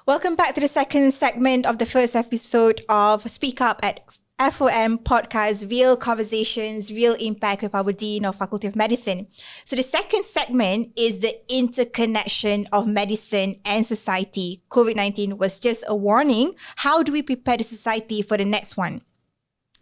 Welcome back to the second segment of the first episode of SpeakUp at FOM podcast, Real Conversations, Real Impact with our Dean of Faculty of Medicine. So the second segment is the interconnection of medicine and society. COVID-19 was just a warning. How do we prepare the society for the next one?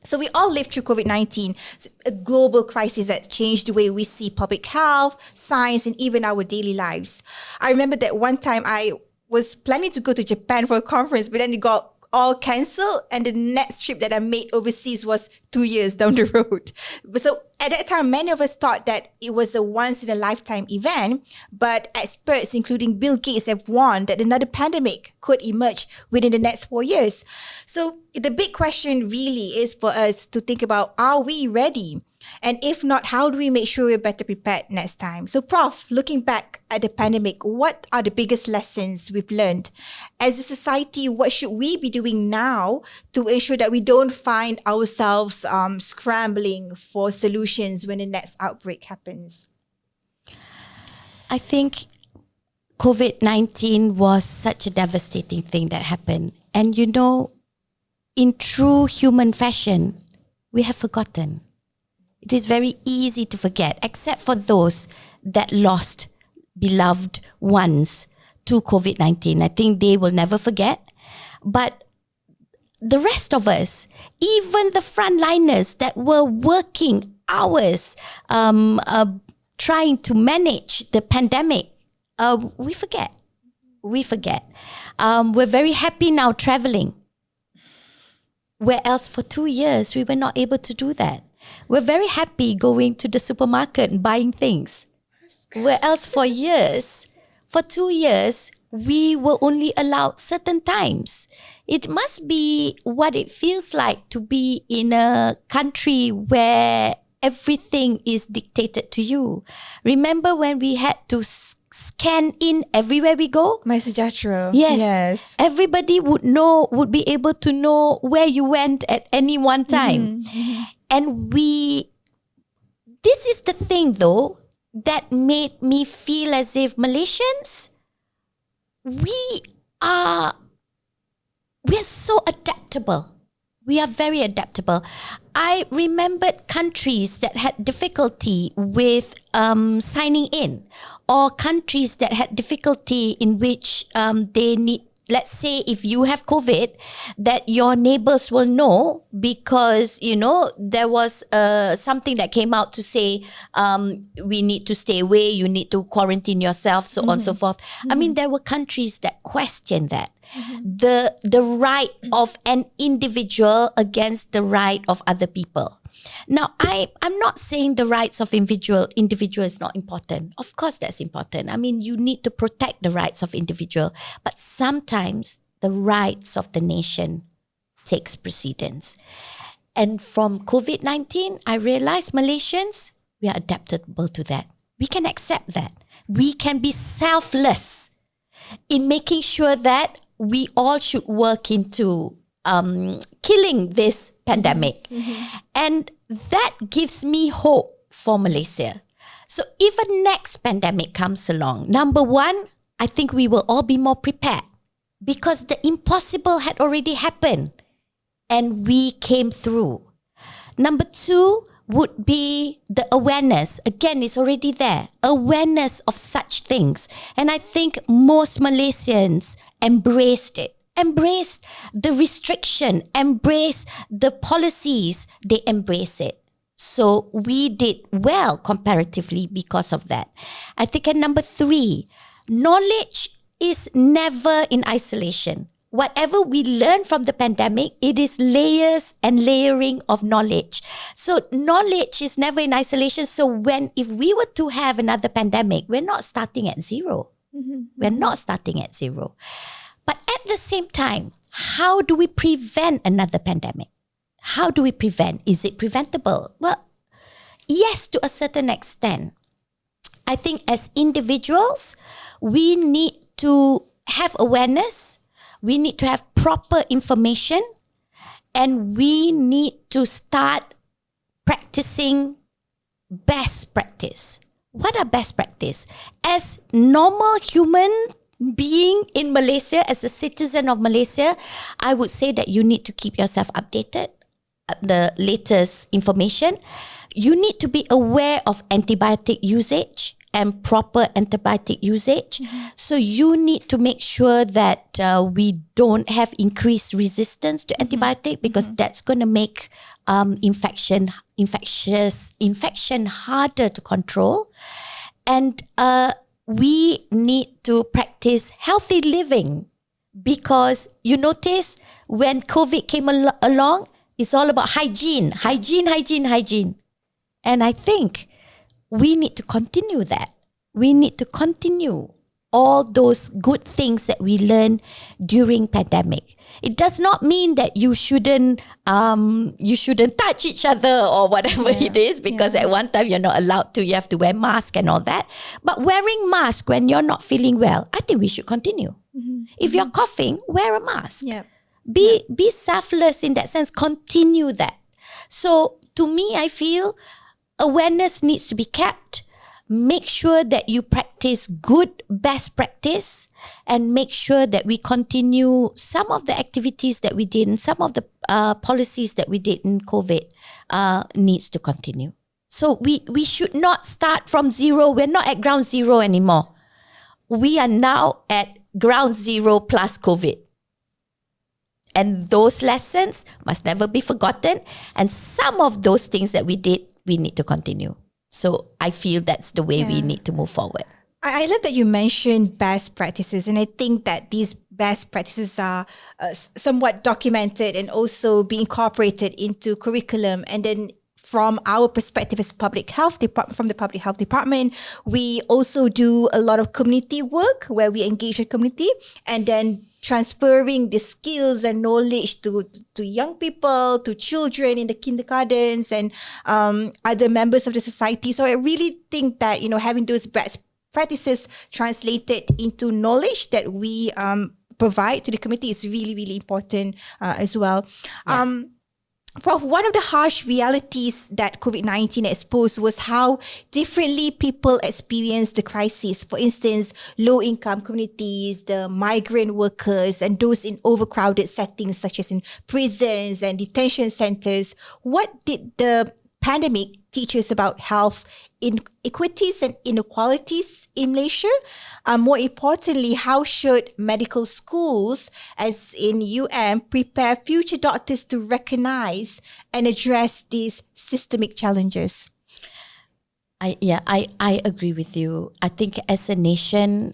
So we all lived through COVID-19, a global crisis that changed the way we see public health, science, and even our daily lives. I remember that one time I was planning to go to Japan for a conference, but then it got all cancelled, and the next trip that I made overseas was 2 years down the road. So at that time, many of us thought that it was a once-in-a-lifetime event, but experts, including Bill Gates, have warned that another pandemic could emerge within the next 4 years. So the big question really is for us to think about, are we ready? And if not, how do we make sure we're better prepared next time? So Prof, looking back at the pandemic, what are the biggest lessons we've learned? As a society, what should we be doing now to ensure that we don't find ourselves scrambling for solutions when the next outbreak happens? I think COVID-19 was such a devastating thing that happened. And in true human fashion, we have forgotten. It is very easy to forget, except for those that lost beloved ones to COVID-19. I think they will never forget. But the rest of us, even the frontliners that were working hours, trying to manage the pandemic, we forget. We're very happy now traveling. Where else for 2 years, we were not able to do that. We're very happy going to the supermarket and buying things. Where else for 2 years, we were only allowed certain times. It must be what it feels like to be in a country where everything is dictated to you. Remember when we had to scan in everywhere we go? MySejahtera. Yes. Everybody would be able to know where you went at any one time. Mm-hmm. And this is the thing though, that made me feel as if Malaysians, we're so adaptable. We are very adaptable. I remembered countries that had difficulty with signing in, or countries that had difficulty in which they need, let's say if you have COVID, that your neighbors will know because, there was something that came out to say, we need to stay away, you need to quarantine yourself, so on and so forth. I mean, there were countries that questioned that. The right of an individual against the right of other people. Now, I'm not saying the rights of individual is not important. Of course, that's important. I mean, you need to protect the rights of individual, but sometimes the rights of the nation takes precedence. And from COVID-19, I realized Malaysians, we are adaptable to that. We can accept that. We can be selfless in making sure that we all should work into killing this pandemic. And that gives me hope for Malaysia. So if a next pandemic comes along, number one, I think we will all be more prepared because the impossible had already happened and we came through. Number two would be the awareness. Again, it's already there. Awareness of such things. And I think most Malaysians embraced it. Embrace the restriction, embrace the policies, they embrace it. So we did well comparatively because of that. I think at number three, knowledge is never in isolation. Whatever we learn from the pandemic, it is layers and layering of knowledge. So knowledge is never in isolation. So if we were to have another pandemic, we're not starting at zero. We're not starting at zero. But at the same time, how do we prevent another pandemic? How do we prevent? Is it preventable? Well, yes, to a certain extent. I think as individuals, we need to have awareness, we need to have proper information, and we need to start practicing best practice. What are best practice? As normal human being in Malaysia, as a citizen of Malaysia, I would say that you need to keep yourself updated, the latest information. You need to be aware of antibiotic usage and proper antibiotic usage. So you need to make sure that we don't have increased resistance to antibiotic, because that's going to make infection harder to control. And we need to practice healthy living, because you notice when COVID came along, it's all about hygiene. And I think we need to continue that. We need to continue all those good things that we learned during pandemic. It does not mean that you shouldn't touch each other or whatever it is, because at one time you're not allowed to. You have to wear mask and all that. But wearing mask when you're not feeling well, I think we should continue. If you're coughing, wear a mask. Be selfless in that sense. Continue that. So to me, I feel awareness needs to be kept. Make sure that you practice good best practice, and make sure that we continue some of the activities that we did and some of the policies that we did in COVID needs to continue. So we should not start from zero. We're not at ground zero anymore. We are now at ground zero plus COVID. And those lessons must never be forgotten. And some of those things that we did, we need to continue. So I feel that's the way we need to move forward. I love that you mentioned best practices, and I think that these best practices are somewhat documented and also be incorporated into curriculum. And then from our perspective as public health from the public health department, we also do a lot of community work where we engage the community and then transferring the skills and knowledge to young people, to children in the kindergartens and other members of the society. So I really think that, having those best practices translated into knowledge that we provide to the community is really, really important as well. Prof, one of the harsh realities that COVID-19 exposed was how differently people experience the crisis. For instance, low-income communities, the migrant workers, and those in overcrowded settings such as in prisons and detention centers. What did the pandemic teach us about health inequities and inequalities in Malaysia? More importantly, how should medical schools, as in prepare future doctors to recognize and address these systemic challenges? I agree with you. I think as a nation,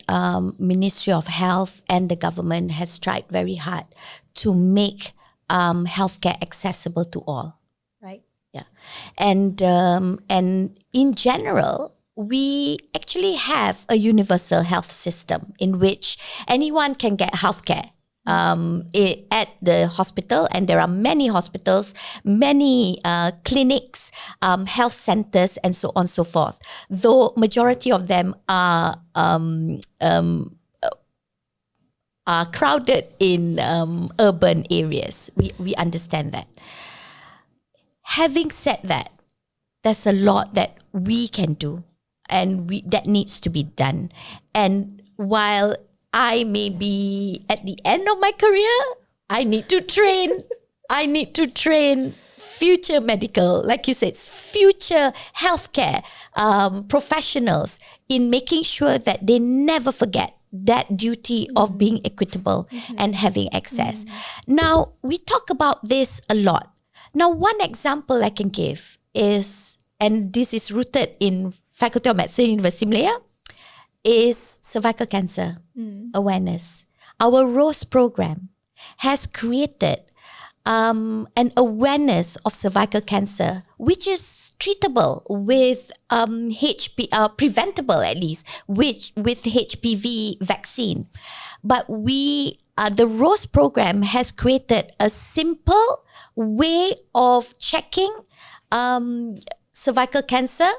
Ministry of Health and the government has tried very hard to make healthcare accessible to all. Right. Yeah, and in general, we actually have a universal health system in which anyone can get healthcare at the hospital, and there are many hospitals, many clinics, health centers, and so on and so forth. Though majority of them are crowded in urban areas. We understand that. Having said that, there's a lot that we can do and that needs to be done. And while I may be at the end of my career, I need to train future medical, like you said, future healthcare professionals in making sure that they never forget that duty of being equitable and having access. Now, we talk about this a lot. Now, one example I can give is, and this is rooted in Faculty of Medicine, University of Malaya, is cervical cancer awareness. Our ROSE program has created an awareness of cervical cancer, which is treatable with preventable at least, with HPV vaccine. But the ROSE program has created a simple way of checking cervical cancer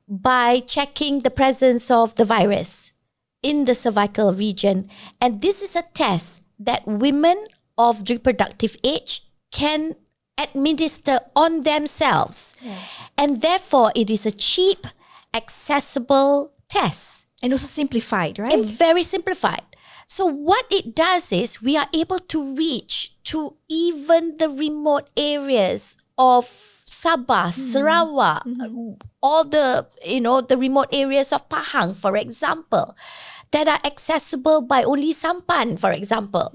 by checking the presence of the virus in the cervical region. And this is a test that women of reproductive age can administer on themselves. And therefore, it is a cheap, accessible test. And also simplified, right? And very simplified. So what it does is we are able to reach to even the remote areas of Sabah, Sarawak, all the, the remote areas of Pahang, for example, that are accessible by only sampan, for example.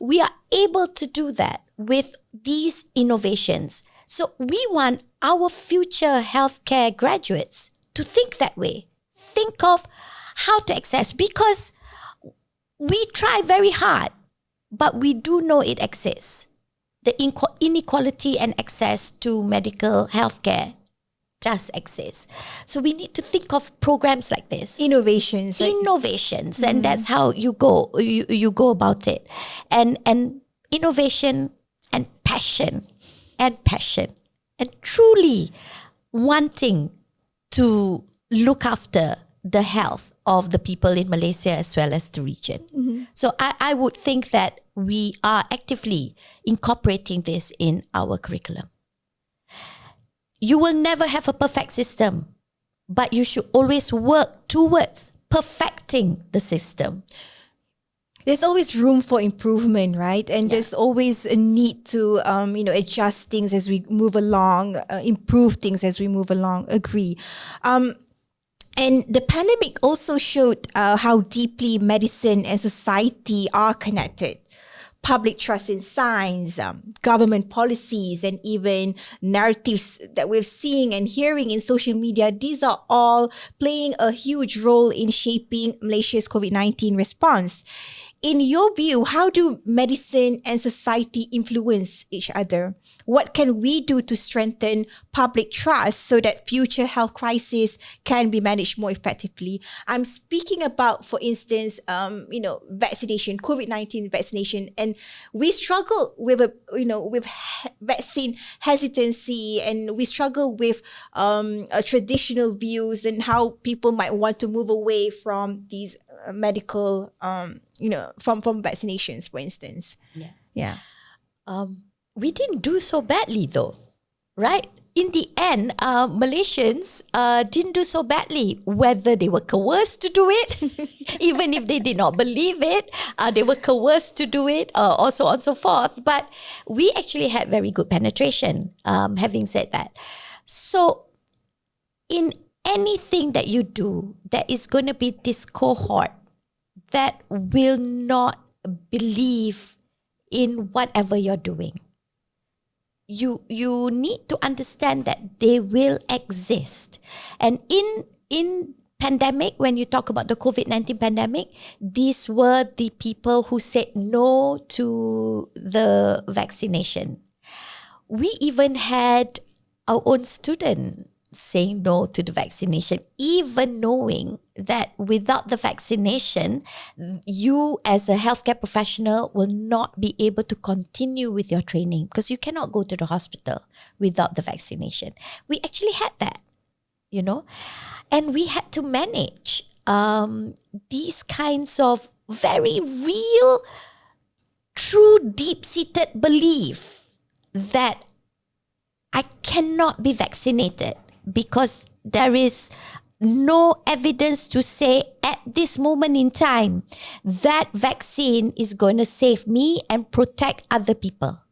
We are able to do that with these innovations. So we want our future healthcare graduates to think that way. Think of how to access, because we try very hard, but we do know it exists. The inequality and access to medical healthcare does exist. So we need to think of programs like this. Innovations, right? Innovations, and that's how you go about it. And innovation and passion and truly wanting to look after the health of the people in Malaysia as well as the region. So I would think that we are actively incorporating this in our curriculum. You will never have a perfect system, but you should always work towards perfecting the system. There's always room for improvement, right? And there's always a need to, adjust things as we move along, improve things as we move along. Agree. And the pandemic also showed how deeply medicine and society are connected. Public trust in science, government policies, and even narratives that we're seeing and hearing in social media, these are all playing a huge role in shaping Malaysia's COVID-19 response. In your view, how do medicine and society influence each other? What can we do to strengthen public trust so that future health crises can be managed more effectively? I'm speaking about, for instance, vaccination, COVID-19 vaccination, and we struggle with vaccine hesitancy, and we struggle with traditional views and how people might want to move away from these medical, from vaccinations, for instance. Yeah. We didn't do so badly though, right? In the end, Malaysians didn't do so badly, whether they were coerced to do it, even if they did not believe it, they were coerced to do it, or so on and so forth. But we actually had very good penetration, having said that. So in anything that you do, there is going to be this cohort that will not believe in whatever you're doing. You need to understand that they will exist. And in pandemic, when you talk about the COVID-19 pandemic, these were the people who said no to the vaccination. We even had our own student saying no to the vaccination, even knowing that without the vaccination, you as a healthcare professional will not be able to continue with your training because you cannot go to the hospital without the vaccination. We actually had that, and we had to manage these kinds of very real, true, deep-seated belief that I cannot be vaccinated because there is no evidence to say at this moment in time that vaccine is going to save me and protect other people,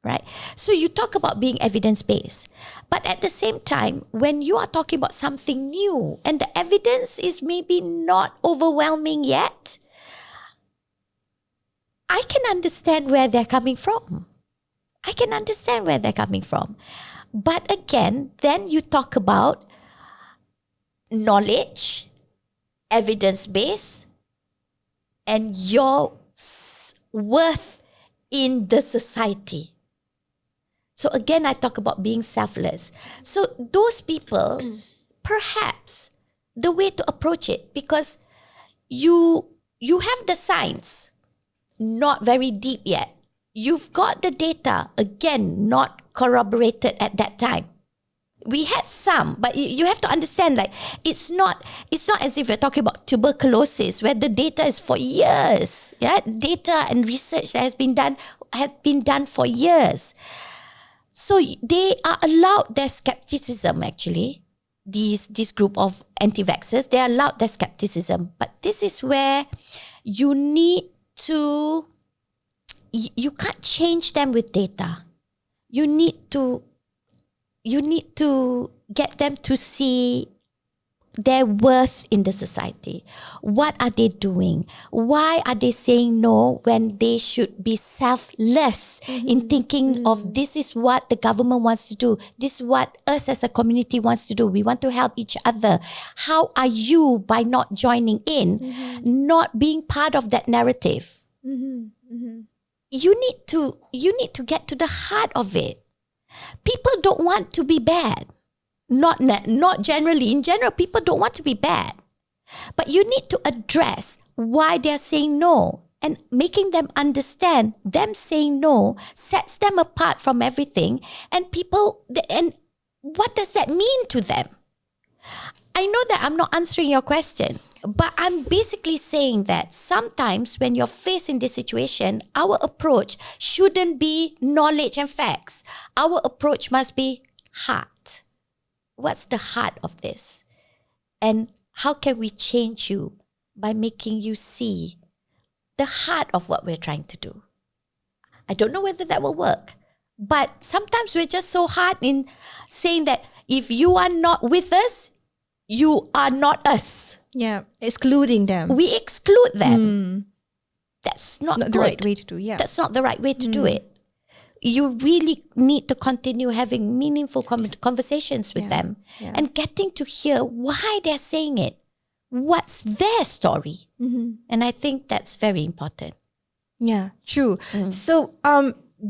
right? So you talk about being evidence-based, but at the same time, when you are talking about something new and the evidence is maybe not overwhelming yet, I can understand where they're coming from. But again, then you talk about knowledge, evidence-based, and your worth in the society. So again, I talk about being selfless. So those people, perhaps the way to approach it, because you have the science, not very deep yet. You've got the data, again, not corroborated at that time. We had some, but you have to understand, it's not as if you're talking about tuberculosis where the data is for years. Yeah, data and research that has been done for years. So they are allowed their skepticism, actually. this group of anti-vaxxers. They allowed their skepticism. But this is where you need to, you can't change them with data. You need to get them to see their worth in the society. What are they doing? Why are they saying no when they should be selfless in thinking of this is what the government wants to do. This is what us as a community wants to do. We want to help each other. How are you, by not joining in, not being part of that narrative? You need to get to the heart of it. People don't want to be bad. Not generally. In general, people don't want to be bad. But you need to address why they're saying no. And making them understand, them saying no sets them apart from everything. And what does that mean to them? I know that I'm not answering your question, but I'm basically saying that sometimes when you're faced in this situation, our approach shouldn't be knowledge and facts. Our approach must be heart. What's the heart of this? And how can we change you by making you see the heart of what we're trying to do? I don't know whether that will work. But sometimes we're just so hard in saying that if you are not with us, you are not us. Yeah, excluding them. We exclude them. That's not the right way to do. Yeah, that's not the right way to do it. You really need to continue having meaningful conversations with them and getting to hear why they're saying it. What's their story? And I think that's very important. Yeah, true. So,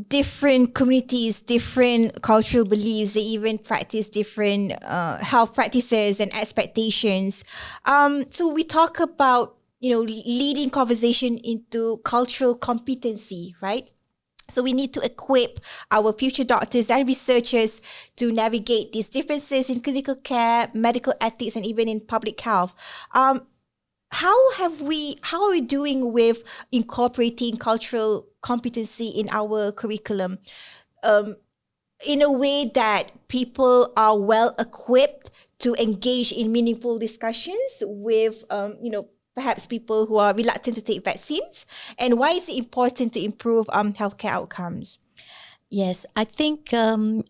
different communities, different cultural beliefs, they even practice different health practices and expectations. So we talk about, leading conversation into cultural competency, right? So we need to equip our future doctors and researchers to navigate these differences in clinical care, medical ethics, and even in public health. How are we doing with incorporating cultural competency in our curriculum in a way that people are well equipped to engage in meaningful discussions with, perhaps people who are reluctant to take vaccines? And why is it important to improve healthcare outcomes? Yes, I think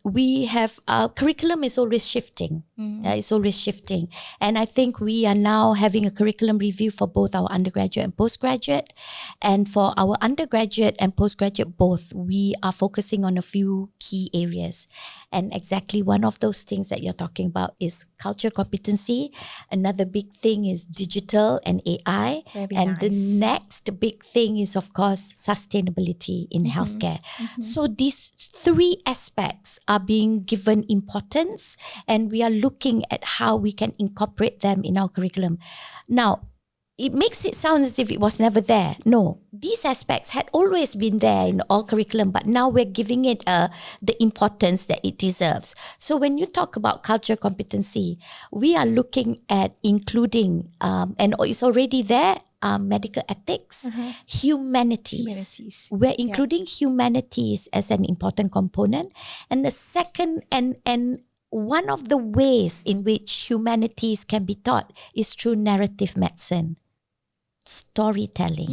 we have, curriculum is always shifting. It's always shifting. And I think we are now having a curriculum review for both our undergraduate and postgraduate. And for our undergraduate and postgraduate both, we are focusing on a few key areas. And exactly one of those things that you're talking about is culture competency. Another big thing is digital and AI. The next big thing is, of course, sustainability in healthcare. So these three aspects are being given importance, and we are looking at how we can incorporate them in our curriculum. Now, it makes it sound as if it was never there. No, these aspects had always been there in all curriculum, but now we're giving it the importance that it deserves. So when you talk about culture competency, we are looking at including, and it's already there, medical ethics, humanities. We're including humanities as an important component. And the second, and one of the ways in which humanities can be taught is through narrative medicine. Storytelling,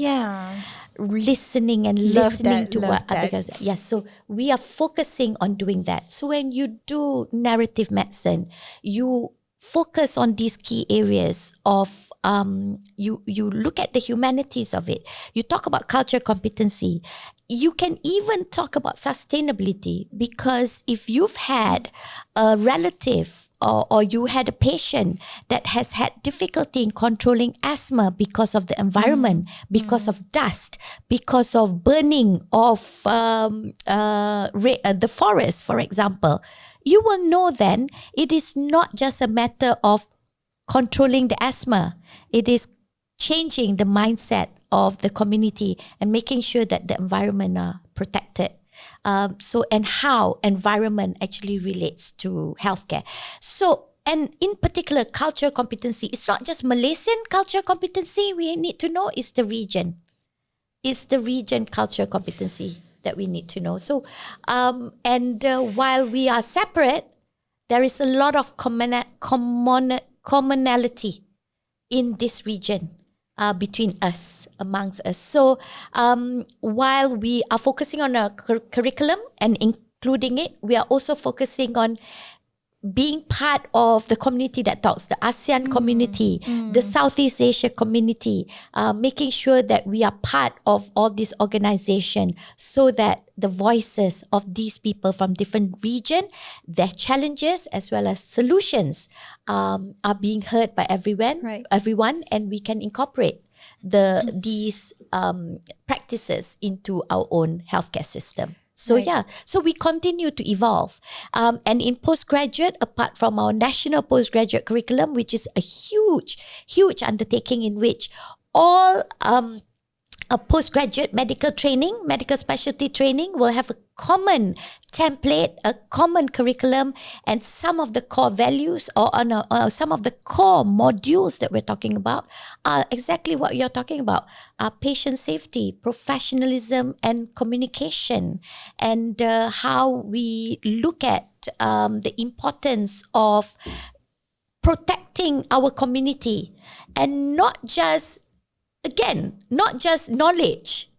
listening and listening to what other guys. Yes, so we are focusing on doing that. So when you do narrative medicine, you focus on these key areas of you look at the humanities of it. You talk about culture competency. You can even talk about sustainability, because if you've had a relative or you had a patient that has had difficulty in controlling asthma because of the environment, because of dust, because of burning of the forest, for example, you will know then it is not just a matter of controlling the asthma. It is changing the mindset of the community and making sure that the environment are protected. And how environment actually relates to healthcare. So, and in particular, culture competency, it's not just Malaysian culture competency we need to know, it's the region. It's the region culture competency that we need to know. So, while we are separate, there is a lot of commonality in this region between us, amongst us. So while we are focusing on a curriculum and including it, we are also focusing on being part of the community that talks, the ASEAN community, the Southeast Asia community, making sure that we are part of all this organization so that the voices of these people from different regions, their challenges as well as solutions are being heard by everyone, and we can incorporate these practices into our own healthcare system. So so we continue to evolve. And in postgraduate, apart from our national postgraduate curriculum, which is a huge undertaking in which all a postgraduate medical training, medical specialty training will have a common template, a common curriculum, and some of the core values or some of the core modules that we're talking about are exactly what you're talking about. Patient safety, professionalism, and communication, and how we look at the importance of protecting our community, and not just knowledge,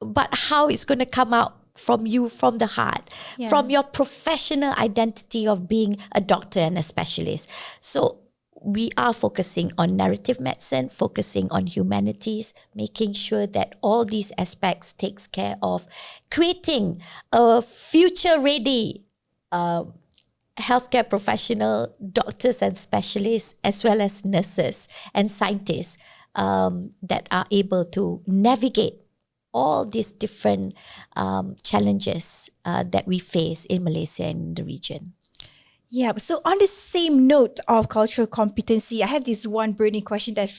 but how it's going to come out from you, from the heart, from your professional identity of being a doctor and a specialist. So we are focusing on narrative medicine, focusing on humanities, making sure that all these aspects takes care of creating a future-ready healthcare professional, doctors and specialists, as well as nurses and scientists that are able to navigate all these different challenges that we face in Malaysia and in the region. Yeah, so on the same note of cultural competency, I have this one burning question that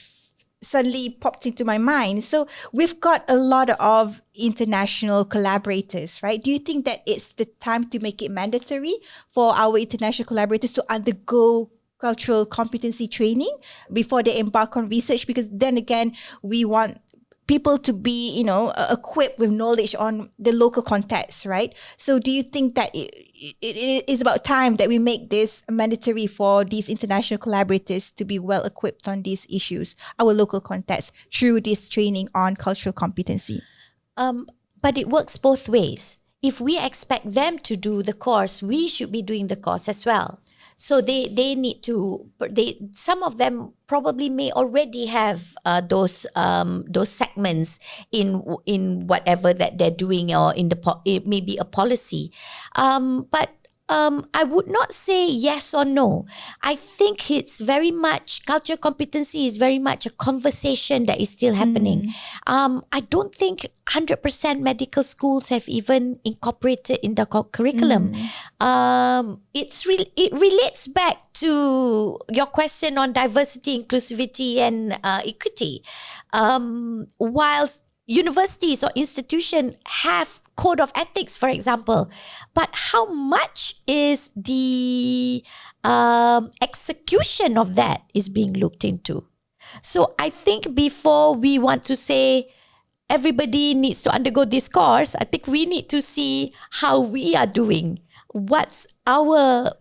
suddenly popped into my mind. So we've got a lot of international collaborators, right? Do you think that it's the time to make it mandatory for our international collaborators to undergo cultural competency training before they embark on research? Because then again, we want people to be, equipped with knowledge on the local context, right? So do you think that it is about time that we make this mandatory for these international collaborators to be well equipped on these issues, our local context, through this training on cultural competency? But it works both ways. If we expect them to do the course, we should be doing the course as well. So they need to. Some of them probably may already have those segments in whatever that they're doing, or in it may be a policy. But I would not say yes or no. I think it's very much, cultural competency is very much a conversation that is still happening. I don't think 100% medical schools have even incorporated in the curriculum. It relates back to your question on diversity, inclusivity, and equity. Whilst universities or institutions have code of ethics, for example, but how much is the execution of that is being looked into? So I think before we want to say everybody needs to undergo this course, I think we need to see how we are doing. What's our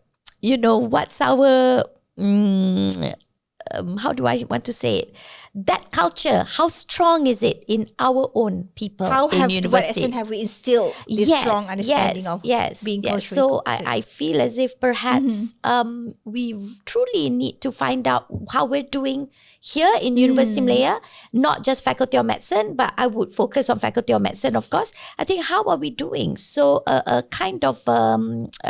how do I want to say it? That culture, how strong is it in our own people in university? What have we instilled this strong understanding of being culturally So I feel as if perhaps we truly need to find out how we're doing here in University Malaya, not just Faculty of Medicine, but I would focus on Faculty of Medicine, of course. I think, how are we doing? So a kind of a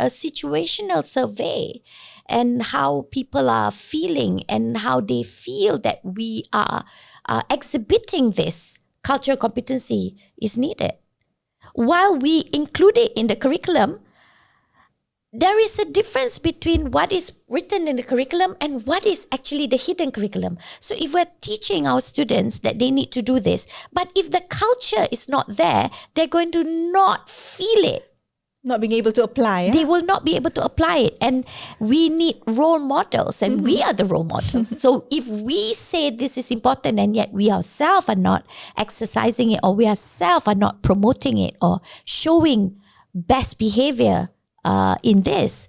situational survey, and how people are feeling and how they feel that we are exhibiting this cultural competency is needed. While we include it in the curriculum, there is a difference between what is written in the curriculum and what is actually the hidden curriculum. So if we're teaching our students that they need to do this, but if the culture is not there, they're going to not feel it. Not being able to apply. They will not be able to apply it. And we need role models, and we are the role models. So if we say this is important and yet we ourselves are not exercising it, or we ourselves are not promoting it or showing best behavior in this,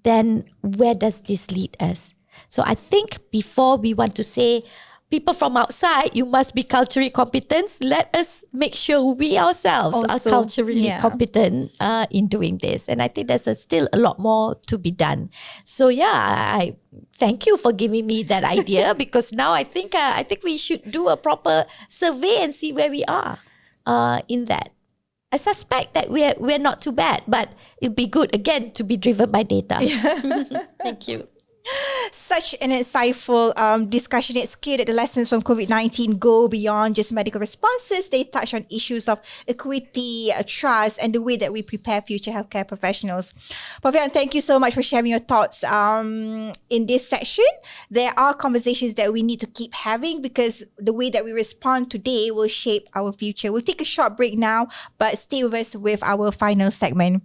then where does this lead us? So I think before we want to say, people from outside, you must be culturally competent, let us make sure we ourselves are Also, culturally yeah. competent in doing this. And I think there's still a lot more to be done. So I thank you for giving me that idea, because now I think we should do a proper survey and see where we are in that. I suspect that we're not too bad, but it'll be good again to be driven by data. Thank you. Such an insightful discussion. It's clear that the lessons from COVID-19 go beyond just medical responses. They touch on issues of equity, trust, and the way that we prepare future healthcare professionals. Pavian, thank you so much for sharing your thoughts in this section. There are conversations that we need to keep having, because the way that we respond today will shape our future. We'll take a short break now, but stay with us with our final segment.